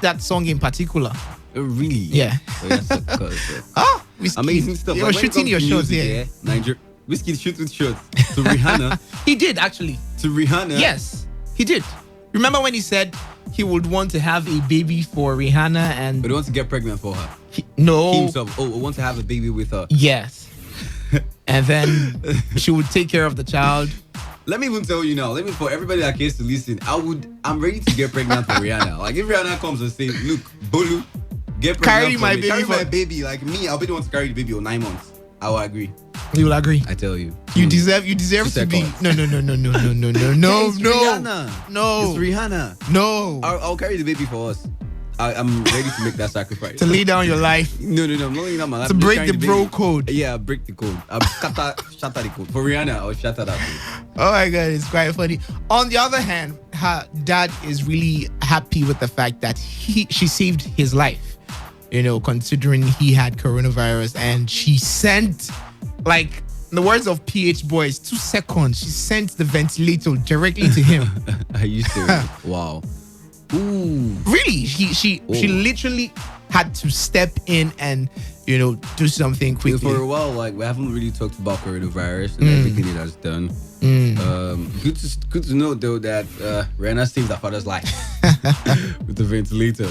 that song in particular. Really? Yeah. Oh, yeah, Whiskey. amazing stuff. You're Like, when it shooting comes your to shots music, here. Nigeria. Whiskey shoot with shots to Rihanna. He did actually. To Rihanna. Yes, he did. Remember when he said he would want to have a baby for Rihanna and But he wants to get pregnant for her. no. He himself. Oh, I want to have a baby with her. Yes. And then she would take care of the child. Let me even tell you now. Let me, for everybody that cares to listen, I'm ready to get pregnant for Rihanna. Like if Rihanna comes and say, look, Bolu, get pregnant Carry for my me. baby Carry for- my baby. Like me, I'll be the one to carry the baby for 9 months. I will agree. You will agree. I tell you. You deserve to be. seconds. No. It's Rihanna. No. It's Rihanna. No. I'll carry the baby for us. I'm ready to make that sacrifice. To lay down your life. No. I'm not laying down my life. To I'm just break carrying the baby. bro code. Yeah, break the code. I'll shatter the code. For Rihanna, I'll shatter that code. Oh my God, it's quite funny. On the other hand, her dad is really happy with the fact that she saved his life. You know, considering he had coronavirus, and she sent, like, in the words of PH Boys, 2 seconds, she sent the ventilator directly to him. Are you serious? Wow. Ooh. Really, she literally had to step in and, you know, do something Yeah, quickly. for a while, like we haven't really talked about coronavirus and everything it has done. Good to know though that Rihanna saved her father's life with the ventilator.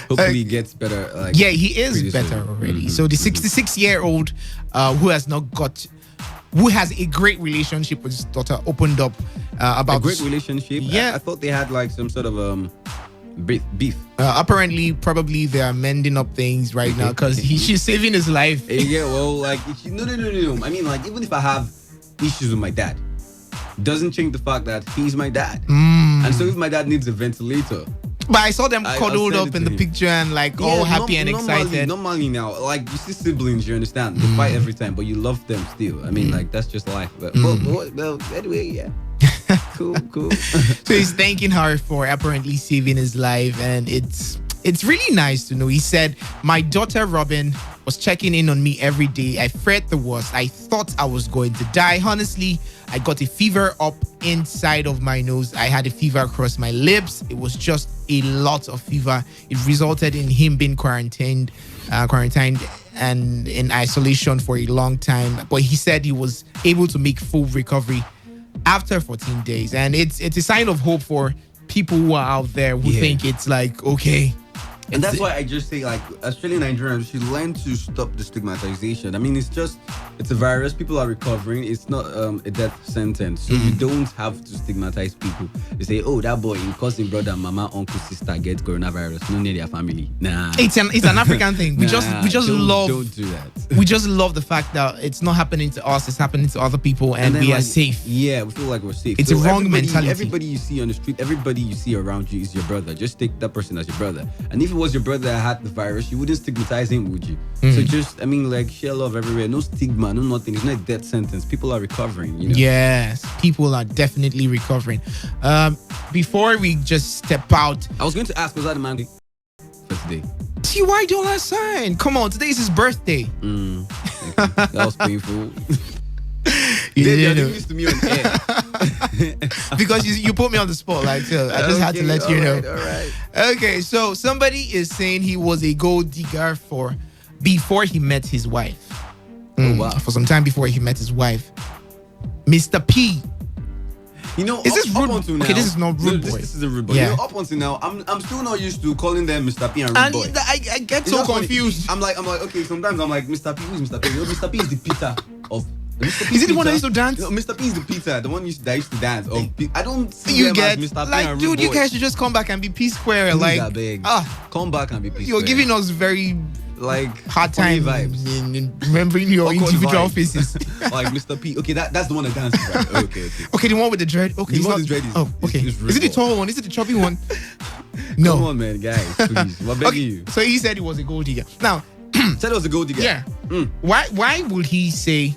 Hopefully, he gets better. Like Yeah, he is pretty better soon. already. So the 66-year-old who has a great relationship with his daughter opened up about A great relationship. Yeah. I thought they had like some sort of beef. apparently, probably they are mending up things right now because she's saving his life. Yeah, well, like no. I mean, like even if I have issues with my dad, doesn't change the fact that he's my dad. And so if my dad needs a ventilator, But I saw them I'll cuddled send up it in to the him. picture and like all happy and excited. Normally now, like you see siblings, you understand, they fight every time, but you love them still. I mean, like that's just life. But well, anyway, yeah. Cool. So he's thanking her for apparently saving his life, and it's really nice to know. He said, "My daughter Robin was checking in on me every day. I feared the worst. I thought I was going to die. Honestly, I got a fever up inside of my nose. I had a fever across my lips. It was just a lot of fever. It resulted in him being quarantined and in isolation for a long time. But he said he was able to make full recovery after 14 days. And it's a sign of hope for people who are out there who think it's like, okay. And that's why I just say, like, Australian Nigerians should learn to stop the stigmatization. I mean, it's a virus. People are recovering. It's not a death sentence. So you don't have to stigmatize people. They say, oh, that boy, his cousin, brother, mama, uncle, sister get coronavirus. No near their family. Nah. It's an African thing. We just love. Don't do that. We just love the fact that it's not happening to us. It's happening to other people, and then, we are like, safe. Yeah, we feel like we're safe. It's a wrong mentality. Everybody you see on the street, everybody you see around you is your brother. Just take that person as your brother. And if it was your brother that had the virus, you wouldn't stigmatize him, would you? So just, I mean, like, share love everywhere. No stigma, no nothing. It's not a death sentence. People are recovering, you know? Yes, people are definitely recovering. Before we just step out, I was going to ask, was that the man for today? TY$sign. Come on, today is his birthday. That was painful. You You're didn't doing know. this to me on air. Because you put me on the spot, like, so I just had to let you know. All right. Okay, so somebody is saying he was a gold digger before he met his wife. Oh, wow. For some time before he met his wife. Mr. P. You know, Is this up rude? until now, Okay, this is not rude no, boy. This is a rude boy. Yeah. You know, up until now, I'm still not used to calling them Mr. P and rude And boy. I get You so know, it's funny. confused. I'm like, okay, sometimes I'm like, Mr. P, who's Mr. P? You know, Mr. P is the Peter of. Mr. P Is it the one that Peter. used to dance? No, Mr. P is the Peter, the one that used to dance. I don't see You them get as Mr. P like, and dude, rude you boy. guys should just come back and be P Square. Please, Like, I beg. Come back and be peaceful. you're giving us very like hard funny time vibes. in remembering your Awkward individual vibes. faces. Like Mr. P. Okay, that's the one that dances. Right? Okay. Okay, the one with the dread. Okay, The it's one not- with the dread is- Oh, okay. is Is it the real. tall one? Is it the chubby one? No. Come on, man, guys, please. We're begging Okay, you. so he said he was a gold digger. Now, Said it was a gold digger. yeah. Mm. Why would he say?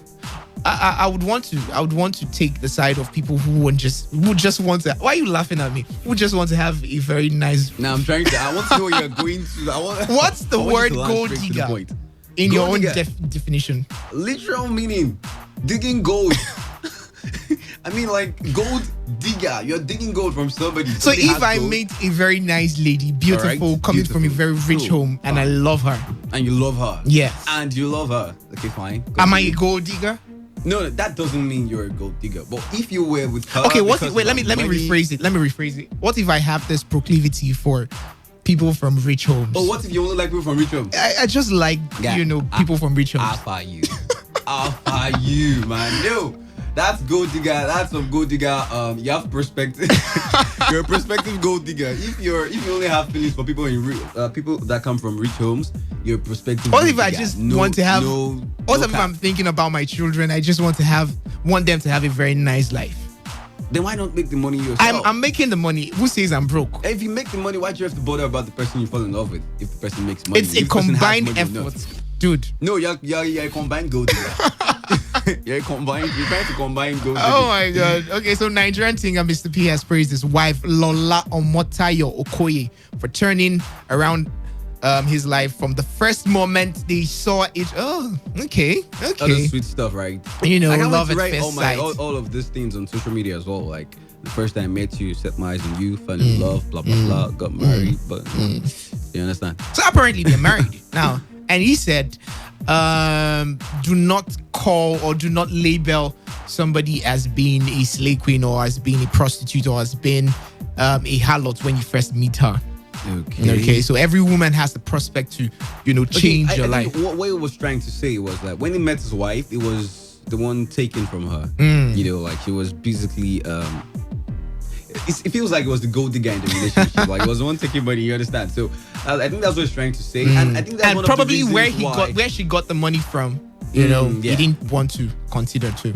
I would want to take the side of people who just want to. Why are you laughing at me? Who just want to have a very nice. Now I'm trying to. I want to know where you're going to. What's the I want you word to land gold straight to the digger point. in your Gold own digger. definition? Literal meaning, digging gold. I mean, like gold digger. You're digging gold from somebody. So Somebody if has I gold, meet a very nice lady, beautiful, Alright, coming from a very rich cool, home, and I fine. love her, and you love her, yes, and you love her, okay, fine. am I a Continue. gold digger? No, that doesn't mean you're a gold digger. But if you were with her, Okay, what? because Wait, of let me money- rephrase it. Let me rephrase it. What if I have this proclivity for people from rich homes? Oh, what if you only like people from rich homes? I just like people from rich homes. Half are you? Half are you, man? No, that's gold digger. That's some gold digger. You have perspective. You're a prospective gold digger. If you only have feelings for people people that come from rich homes, you're a prospective. What gold if I digger. just want to have? What if cap. I'm thinking about my children? I just want them to have a very nice life. Then why not make the money yourself? I'm making the money. Who says I'm broke? If you make the money, why do you have to bother about the person you fall in love with? If the person makes money, It's If a the person has combined money enough. effort, dude. No, you're a combined gold digger. You're trying to combine gold digger. Oh my god. Okay, so Nigerian singer Mr. P has praised his wife Lola Omotayo Okoye for turning around his life from the first moment they saw each. Oh, okay. All the sweet stuff, right? You know, I can't love wait at to write first sight. all of these things on social media as well. Like the first time I met you, set my eyes on you, fell in love, blah blah blah, got married. But you understand? So apparently they're married now, and he said, "Do not call or do not label somebody as being a slave queen or as being a prostitute or as being a harlot when you first meet her." Okay, so every woman has the prospect to, change your I life. think what he was trying to say was that when he met his wife, it was the one taken from her. Like she was basically it feels like it was the gold digger in the relationship. Like it was the one taking money. You understand? So I think that's what he's trying to say, and I think that's one probably of the reasons where she got the money from. He didn't want to consider too.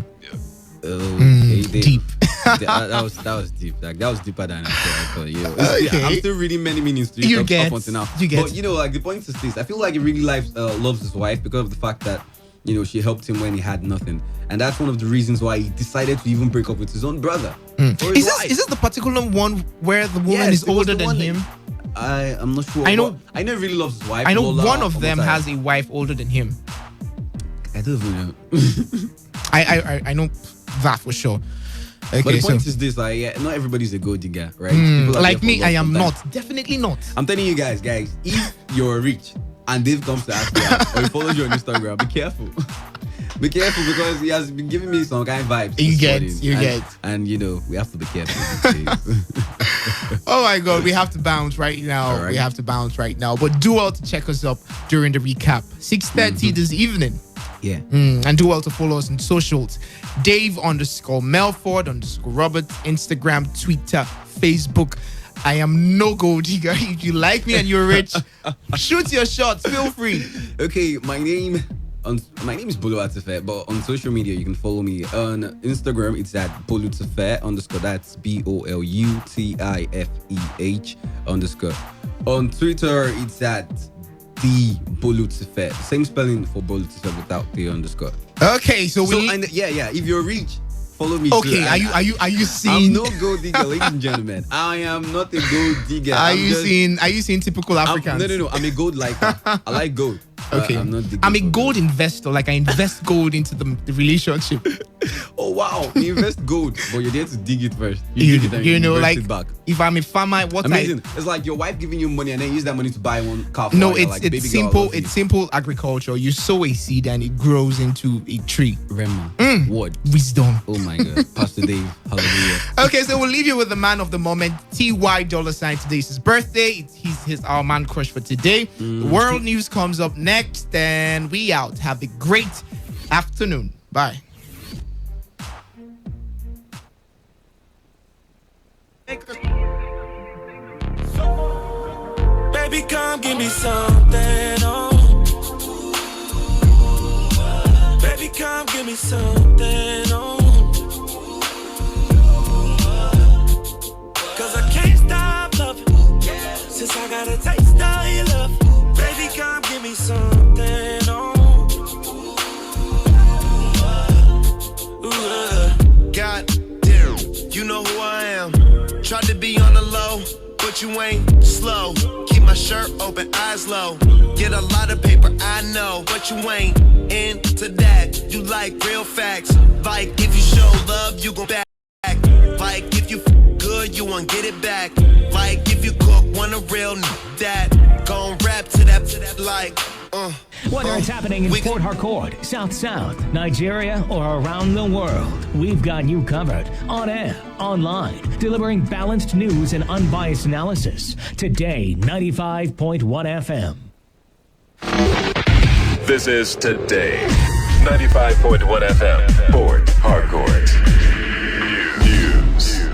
Deep. that was deep. Like that was deeper than I thought. Okay. I'm still reading many meanings to You it get. up until now. You get. But like the point is this: I feel like he really loves his wife because of the fact that she helped him when he had nothing, and that's one of the reasons why he decided to even break up with his own brother. Is this the particular one where the woman is older than him? I'm not sure. I know he really loves his wife. I know Lola, one of them Omotayo. has a wife older than him. I don't even know. I know that for sure. Okay, But the point is this: not everybody's a gold digger, right? People are like there for me, love I am sometimes. not. Definitely not. I'm telling you guys, if you're rich and Dave comes to ask you out, or he follows you on Instagram, be careful. Be careful because he has been giving me some kind of vibes. You this morning. get. And we have to be careful these days. Oh my god, we have to bounce right now. All right. We have to bounce right now. But do well to check us up during the recap. 6:30 this evening. Yeah. And do well to follow us on socials. Dave_Melford_Robert, Instagram, Twitter, Facebook. I am no gold digger. If you like me and you're rich, shoot your shots. Feel free. Okay, my name is Bolu Atife, but on social media you can follow me on Instagram. It's at Bolutife_. That's BOLUTIFEH_. On Twitter, it's at the Bolutife. Same spelling for Bolutife without the underscore. Okay, so if you're rich, follow me. Okay, too. are you I'm seeing? no gold digger, ladies and gentlemen. I am not a gold digger. Are you seeing typical Africans? No. I'm a gold liker. I like gold. Okay, I'm not digging I'm a for gold investor. Like I invest gold into the relationship. Oh wow, you invest gold, but you're there to dig it first. You dig it and invest like it back. if I'm a farmer, Amazing. It's like your wife giving you money and then use that money to buy one car. For No, her. it's Like, baby girl, I simple. love you. It's simple agriculture. You sow a seed and it grows into a tree. Rema. Word. Wisdom. Oh my God, Pastor Dave. Hallelujah. Okay, so we'll leave you with the man of the moment, TY $. Today is his birthday. He's our man crush for today. The world news comes up next, and we out. Have a great afternoon. Bye. Baby, come give me something, oh. Baby, come give me something, oh. Cause I can't stop loving, since I got a taste of your love. Baby, come give me something, oh. God damn, you know who I am. Tried to be on the low, but you ain't slow. Keep my shirt open, eyes low. Get a lot of paper, I know, but you ain't into that. You like real facts. Like if you show love, you gon' back. Like if you good, you won't get it back. Like if you cook, want a real that. Gon' rap to that like. Whether it's happening in Port Harcourt, South, Nigeria, or around the world, we've got you covered. On air, online, delivering balanced news and unbiased analysis. Today, 95.1 FM. This is Today, 95.1 FM, Port Harcourt. News.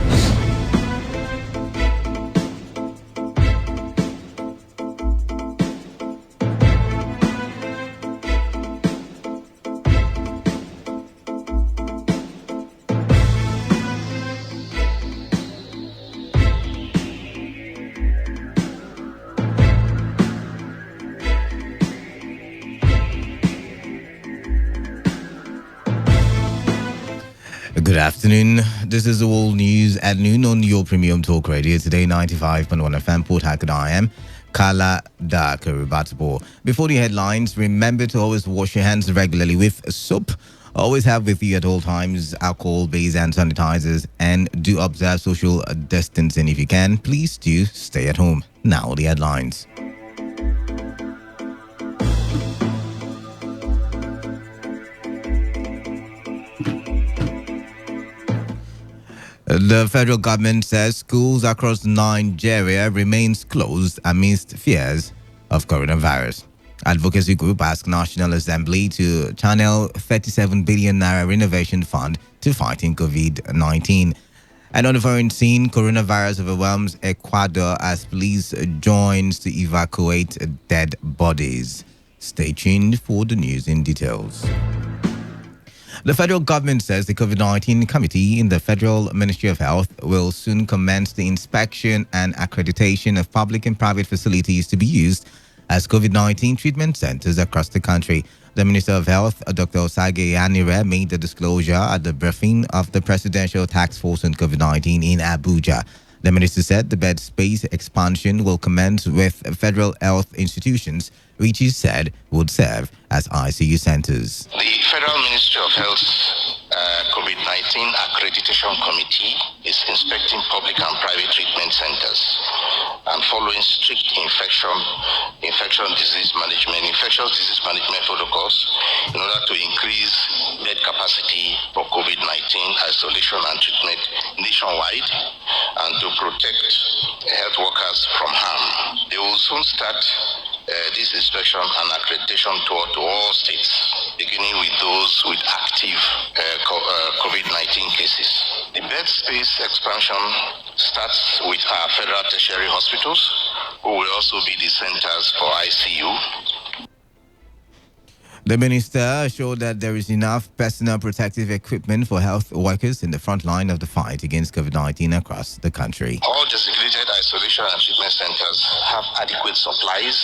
Good afternoon. This is the world news at noon on your premium talk radio. Today, 95.1 FM, Port Harcourt. I am Kala Dakaribatabo. Before the headlines, remember to always wash your hands regularly with soap. Always have with you at all times alcohol-based hand sanitizers, and do observe social distancing if you can. Please do stay at home. Now the headlines. The federal government says schools across Nigeria remains closed amidst fears of coronavirus. Advocacy group asked National Assembly to channel 37 billion naira renovation fund to fighting COVID-19. And on the foreign scene, coronavirus overwhelms Ecuador as police joins to evacuate dead bodies. Stay tuned for the news in details. The federal government says the COVID-19 committee in the Federal Ministry of Health will soon commence the inspection and accreditation of public and private facilities to be used as COVID-19 treatment centers across the country. The Minister of Health, Dr. Osage Yanire, made the disclosure at the briefing of the Presidential Task Force on COVID-19 in Abuja. The minister said the bed space expansion will commence with federal health institutions, which he said would serve as ICU centers. The Federal Ministry of Health COVID-19 Accreditation Committee is inspecting public and private treatment centers and following strict infectious disease management protocols in order to increase bed capacity for COVID-19 isolation and treatment nationwide and to protect health workers from harm. They will soon start this inspection and accreditation tour to all states, beginning with those with active COVID-19 cases. The bed space expansion starts with our federal tertiary hospitals, who will also be the centers for ICU. The minister assured that there is enough personal protective equipment for health workers in the front line of the fight against COVID-19 across the country. All designated isolation and treatment centers have adequate supplies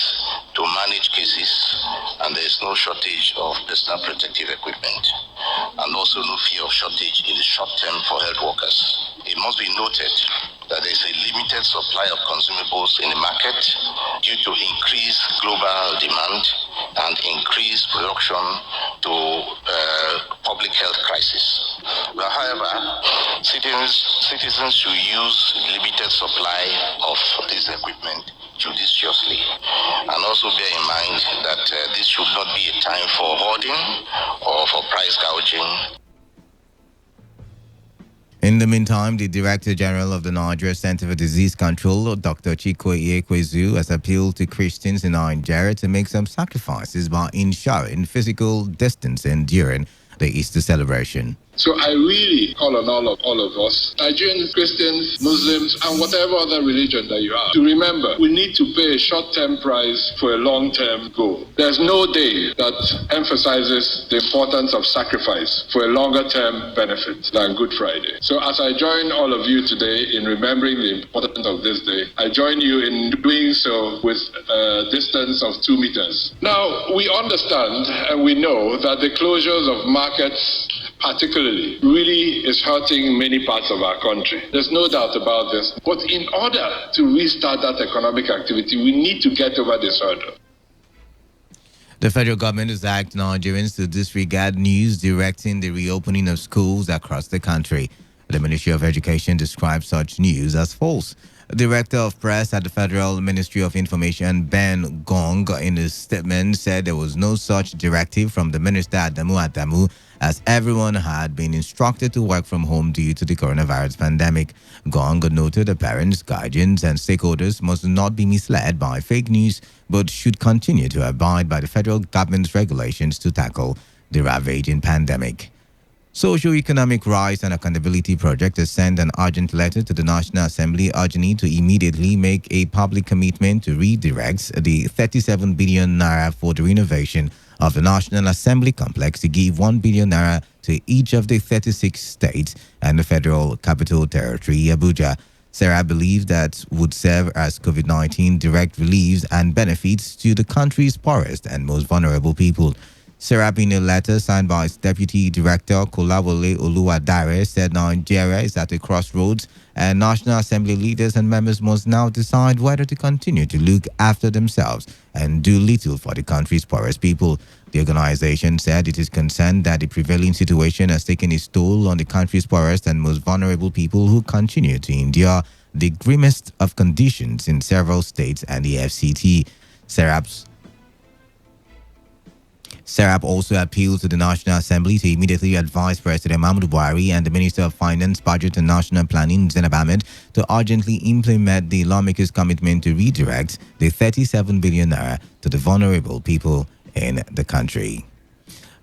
to manage cases, and there is no shortage of personal protective equipment, and also no fear of shortage in the short term for health workers. It must be noted that there is a limited supply of consumables in the market due to increased global demand and increased production to public health crisis. But however, citizens should use limited supply of this equipment judiciously, and also bear in mind that this should not be a time for hoarding or for price gouging. In the meantime, the Director General of the Nigeria Center for Disease Control, Dr. Chikoye Ekwezu, has appealed to Christians in Nigeria to make some sacrifices by ensuring physical distancing during the Easter celebration. So I really call on all of us, Nigerians, Christians, Muslims, and whatever other religion that you are, to remember we need to pay a short-term price for a long-term goal. There's no day that emphasizes the importance of sacrifice for a longer-term benefit than Good Friday. So as I join all of you today in remembering the importance of this day, I join you in doing so with a distance of 2 meters. Now, we understand and we know that the closures of markets particularly really is hurting many parts of our country. There's no doubt about this. But in order to restart that economic activity, we need to get over this hurdle. The federal government has asked Nigerians to disregard news directing the reopening of schools across the country. The Ministry of Education described such news as false. Director of Press at the Federal Ministry of Information, Ben Gong, in his statement said there was no such directive from the Minister Adamu, as everyone had been instructed to work from home due to the coronavirus pandemic. Gong noted that parents, guardians, and stakeholders must not be misled by fake news, but should continue to abide by the federal government's regulations to tackle the ravaging pandemic. Socio-Economic Rights and Accountability Project has sent an urgent letter to the National Assembly urging it to immediately make a public commitment to redirect the 37 billion naira for the renovation of the National Assembly complex to give 1 billion naira to each of the 36 states and the Federal Capital Territory, Abuja. Sarah believed that would serve as COVID-19 direct reliefs and benefits to the country's poorest and most vulnerable people. Serap, in a letter signed by its Deputy Director Kolawole Oluwadare, said Nigeria is at a crossroads and National Assembly leaders and members must now decide whether to continue to look after themselves and do little for the country's poorest people. The organization said it is concerned that the prevailing situation has taken its toll on the country's poorest and most vulnerable people who continue to endure the grimmest of conditions in several states and the FCT. Serap also appealed to the National Assembly to immediately advise President Mahmoud Buhari and the Minister of Finance, Budget and National Planning, Zainab Ahmed, to urgently implement the lawmakers' commitment to redirect the 37 billion naira to the vulnerable people in the country.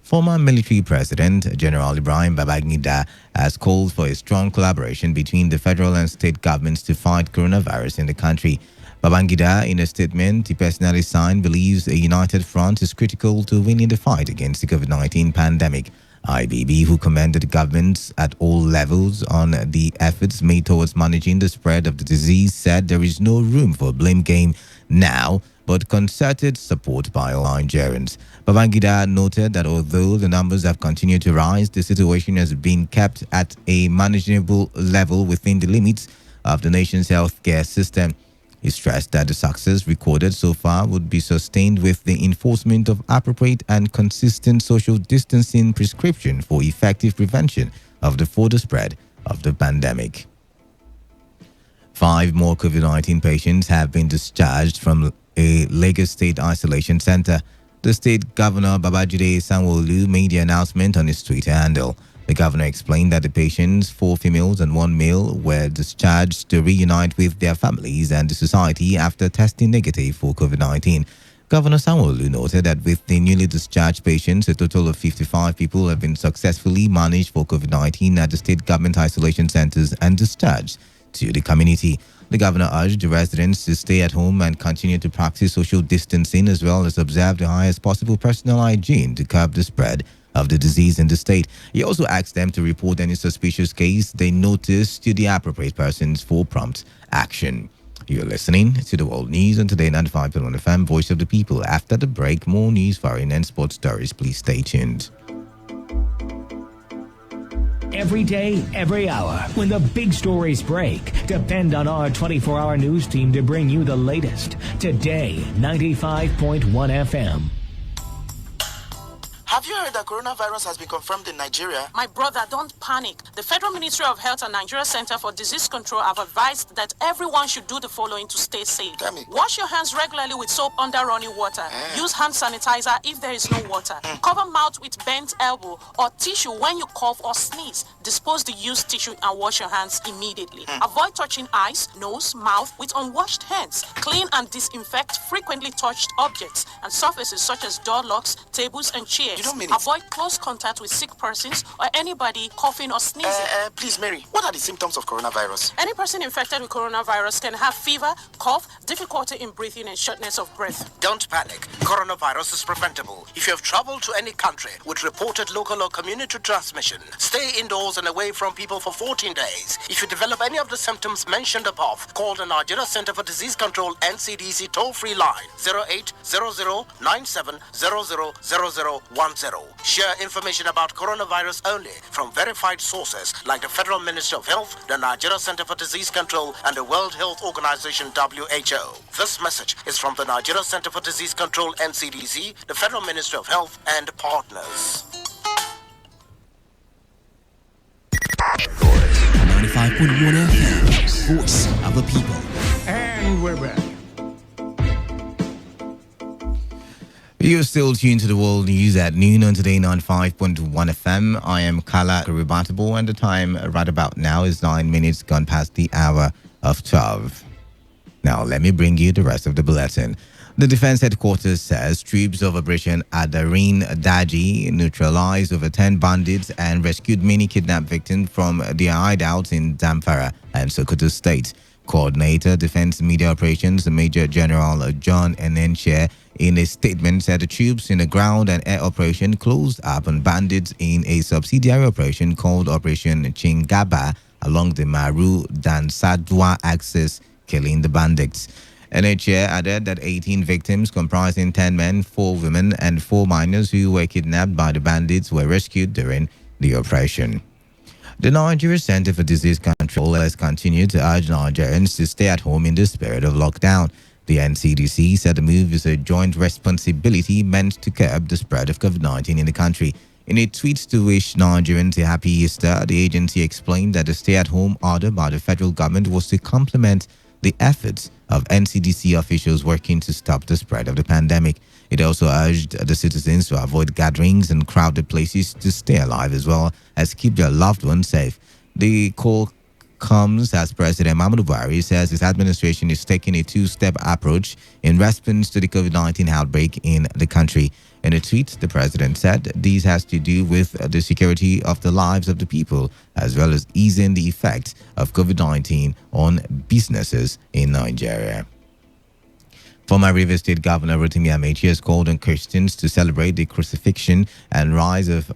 Former military president General Ibrahim Babangida has called for a strong collaboration between the federal and state governments to fight coronavirus in the country. Babangida, in a statement he personally signed, believes a united front is critical to winning the fight against the COVID-19 pandemic. IBB, who commended governments at all levels on the efforts made towards managing the spread of the disease, said there is no room for blame game now, but concerted support by all Nigerians. Babangida noted that although the numbers have continued to rise, the situation has been kept at a manageable level within the limits of the nation's healthcare system. He stressed that the success recorded so far would be sustained with the enforcement of appropriate and consistent social distancing prescription for effective prevention of the further spread of the pandemic. 5 more COVID-19 patients have been discharged from a Lagos State Isolation Center. The state governor, Babajide Sanwo-Olu, made the announcement on his Twitter handle. The governor explained that the patients, 4 females and 1 male, were discharged to reunite with their families and the society after testing negative for COVID-19. Governor Sanwo-Olu noted that with the newly discharged patients, a total of 55 people have been successfully managed for COVID-19 at the state government isolation centers and discharged to the community. The governor urged the residents to stay at home and continue to practice social distancing as well as observe the highest possible personal hygiene to curb the spread of the disease in the state. He also asked them to report any suspicious case they notice to the appropriate persons for prompt action. You're listening to the World News on Today95.1 FM, Voice of the People. After the break, more news, foreign and sports stories. Please stay tuned. Every day, every hour, when the big stories break, depend on our 24-hour news team to bring you the latest. Today, 95.1 FM. Have you heard that coronavirus has been confirmed in Nigeria? My brother, don't panic. The Federal Ministry of Health and Nigeria Center for Disease Control have advised that everyone should do the following to stay safe. Tell me. Wash your hands regularly with soap under running water. Use hand sanitizer if there is no water. Cover mouth with bent elbow or tissue when you cough or sneeze. Dispose the used tissue and wash your hands immediately. Avoid touching eyes, nose, mouth with unwashed hands. Clean and disinfect frequently touched objects and surfaces such as door locks, tables, and chairs. Avoid close contact with sick persons or anybody coughing or sneezing. Please, Mary, what are the symptoms of coronavirus? Any person infected with coronavirus can have fever, cough, difficulty in breathing, and shortness of breath. Don't panic. Coronavirus is preventable. If you have traveled to any country with reported local or community transmission, stay indoors and away from people for 14 days. If you develop any of the symptoms mentioned above, call the Nigeria Center for Disease Control NCDC toll-free line 0800 97 000010. Share information about coronavirus only from verified sources like the Federal Ministry of Health, the Nigeria Center for Disease Control, and the World Health Organization WHO. This message is from the Nigeria Center for Disease Control NCDC, the Federal Ministry of Health, and partners. 95.1 FM, voice of the people. And we're back. You're still tuned to the world news at noon on Today 95.1 FM. I am Kala Ribatable, and the time right about now is 9 minutes gone past the hour of 12. Now, let me bring you the rest of the bulletin. The Defense Headquarters says troops of Operation Adarin Daji neutralized over 10 bandits and rescued many kidnapped victims from their hideouts in Zamfara and Sokoto State. Coordinator, Defense Media Operations, Major General John Enenche, in a statement said the troops in the ground and air operation closed up on bandits in a subsidiary operation called Operation Chingaba along the Maru-Dansadwa axis, killing the bandits. NHA added that 18 victims comprising 10 men, 4 women and 4 minors who were kidnapped by the bandits were rescued during the operation. The Nigeria Center for Disease Control has continued to urge Nigerians to stay at home in the spirit of lockdown. The NCDC said the move is a joint responsibility meant to curb the spread of COVID-19 in the country. In a tweet to wish Nigerians a happy Easter, the agency explained that the stay-at-home order by the federal government was to complement the efforts of NCDC officials working to stop the spread of the pandemic. It also urged the citizens to avoid gatherings and crowded places to stay alive as well as keep their loved ones safe. The call comes as President Muhammadu Buhari says his administration is taking a two-step approach in response to the COVID-19 outbreak in the country. In a tweet, the president said this has to do with the security of the lives of the people, as well as easing the effect of COVID-19 on businesses in Nigeria. Former Rivers State Governor Rotimi Amechi has called on Christians to celebrate the crucifixion and rise of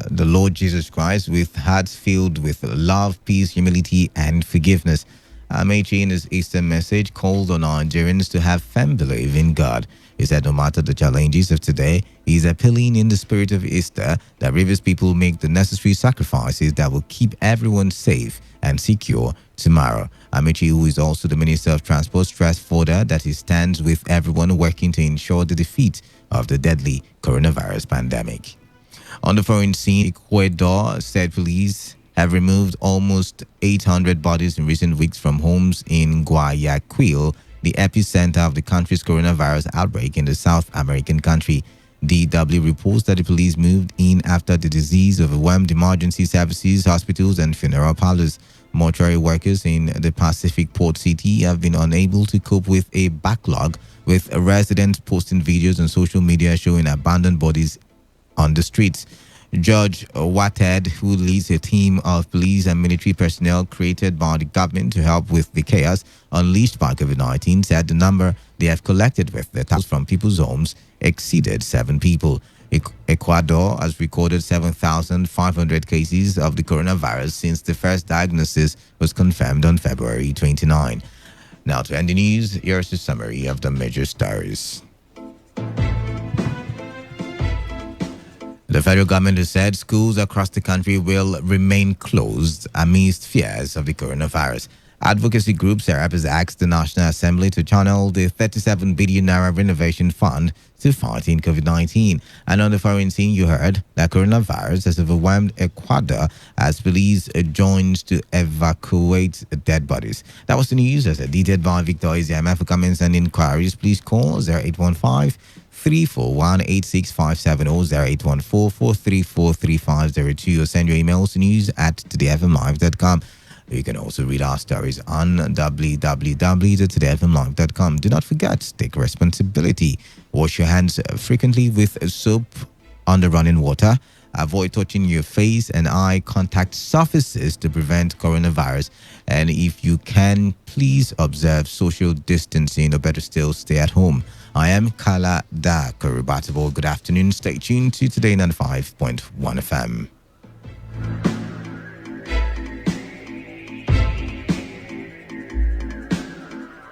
the Lord Jesus Christ with hearts filled with love, peace, humility, and forgiveness. Amechi, in his Easter message, called on Nigerians to have firm belief in God. He said no matter the challenges of today, he is appealing in the spirit of Easter that Rivers people make the necessary sacrifices that will keep everyone safe and secure tomorrow. Amechi, who is also the Minister of Transport, stressed further that he stands with everyone working to ensure the defeat of the deadly coronavirus pandemic. On the foreign scene, Ecuador said police have removed almost 800 bodies in recent weeks from homes in Guayaquil, the epicenter of the country's coronavirus outbreak in the South American country. DW reports that the police moved in after the disease overwhelmed emergency services, hospitals, and funeral parlors. Mortuary workers in the Pacific port city have been unable to cope with a backlog, with residents posting videos on social media showing abandoned bodies on the streets. Judge Wated, who leads a team of police and military personnel created by the government to help with the chaos unleashed by COVID-19, said the number they have collected with the towels from people's homes exceeded 7 people. Ecuador has recorded 7,500 cases of the coronavirus since the first diagnosis was confirmed on February 29. Now to end the news, here's a summary of the major stories. The federal government has said schools across the country will remain closed amidst fears of the coronavirus. Advocacy group SERAP has asked the National Assembly to channel the 37 billion naira renovation fund to fight in COVID-19. And on the foreign scene, you heard that coronavirus has overwhelmed Ecuador as police joins to evacuate dead bodies. That was the news as edited by Victor Iziama. For comments and inquiries, please call 0815 341 8657 or 0814 434 3502 or send your emails to news@todayfmlive.com. You can also read our stories on www.todayfmlive.com. Do not forget, take responsibility. Wash your hands frequently with soap under running water. Avoid touching your face and eye contact surfaces to prevent coronavirus. And if you can, please observe social distancing, or better still, stay at home. I am Kala Da Kurubatable. Good afternoon. Stay tuned to Today 95.1 FM.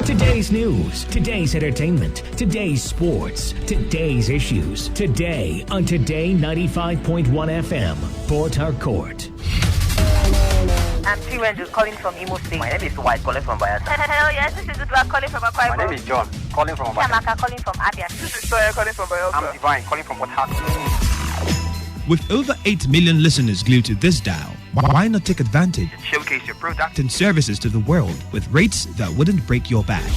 Today's news, today's entertainment, today's sports, today's issues. Today on Today 95.1 FM, Port Harcourt. I'm T. Rangers calling from Imo State. My name is White calling from Bayelsa. Hello, yes, this is Udwa calling from Akwa Ibom. My name is John calling from Obasa. Shamaka calling from Abia. This is Soya calling from Bayelsa. I'm Divine calling from Port Harcourt. With over 8 million listeners glued to this dial, why not take advantage? Showcase your product And services to the world with rates that wouldn't break your bank.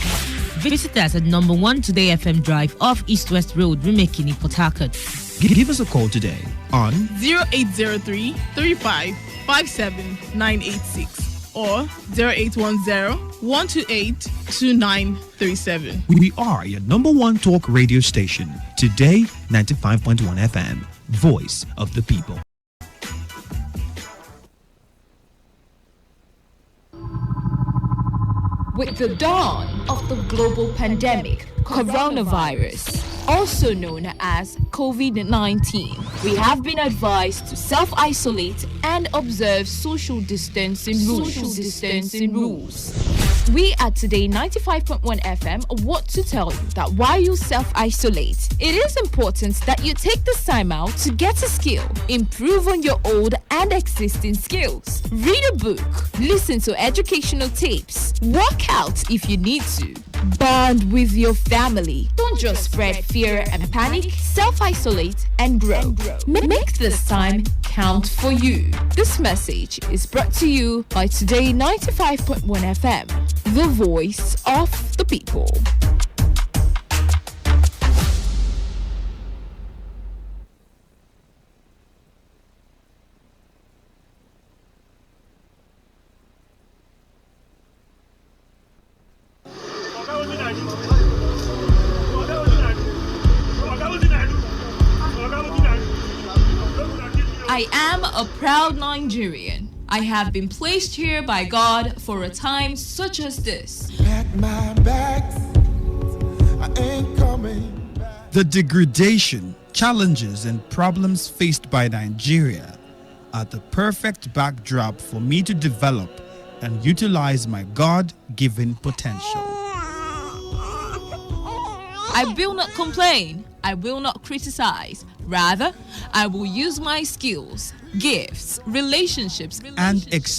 Visit us at number 1 Today FM Drive off East West Road, Rumekini, Port Harcourt. Give us a call today on 0803 35 57 986 or 0810 128 2937. We are your number 1 talk radio station. Today 95.1 FM. Voice of the people. With the dawn of the global pandemic, coronavirus, also known as COVID-19, we have been advised to self-isolate and observe social distancing rules. We at Today 95.1 FM want to tell you that while you self-isolate, it is important that you take this time out to get a skill, improve on your old and existing skills, read a book, listen to educational tapes, work out if you need to, bond with your family. Don't just spread fear and panic, self-isolate and grow. Make this time count for you. This message is brought to you by Today 95.1 FM, the voice of the people. I am a proud Nigerian. I have been placed here by God for a time such as this. The degradation, challenges, and problems faced by Nigeria are the perfect backdrop for me to develop and utilize my God-given potential. I will not complain. I will not criticize. Rather, I will use my skills, gifts, relationships, and